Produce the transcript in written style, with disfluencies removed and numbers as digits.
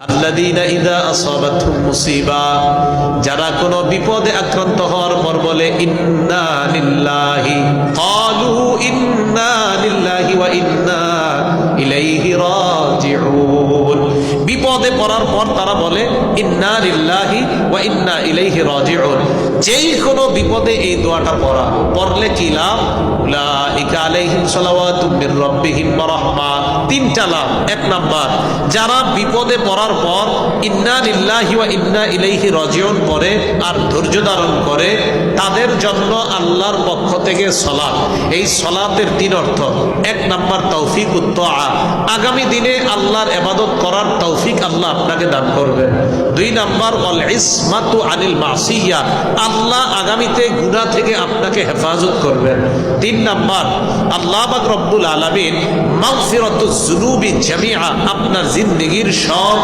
আল্লাযীনা ইযা আসাবাতহুম মুসিবা, যারা কোনো বিপদে আক্রান্ত হওয়ার পর বলে ইন্না লিল্লাহি, ক্বালু ইন্না লিল্লাহি ওয়া ইন্না ইলাইহি রাজিউন। বিপদে পড়ার পর তারা বলে ইন্না লিল্লাহি ওয়া ইন্না ইলাইহি রাজিউন। যেই কোনো বিপদে এই দোয়াটা পড়লে কি লাভ? উলাইকা আলাইহিম সালাওয়াতুম মির রাব্বিহিম ওয়া রাহমা। তিনটা লাভ। এক নাম্বার, যারা বিপদে পড়ার পর ইন্না লিল্লাহি ওয়া ইন্না ইলাইহি রাজিউন পড়ে আর ধৈর্য ধারণ করে, তাদের জন্য আল্লাহর পক্ষ থেকে সালাত। এই সালাতের তিন অর্থ। এক নাম্বার তৌফিকুত তাআ, আগামী দিনে আল্লাহর ইবাদত করার তৌফিক আল্লাহ আপনাকে দান করবেন। দুই নাম্বার ওয়াল ইসমাতু আনিল মাসিয়া, আল্লাহ আগামীতে গুনাহ থেকে আপনাকে হেফাজত করবেন। তিন নাম্বার, আল্লাহ পাক রব্বুল আলামিন মাগফিরাতুজ যুনুবি জামিআ, আপনার জিন্দেগীর সব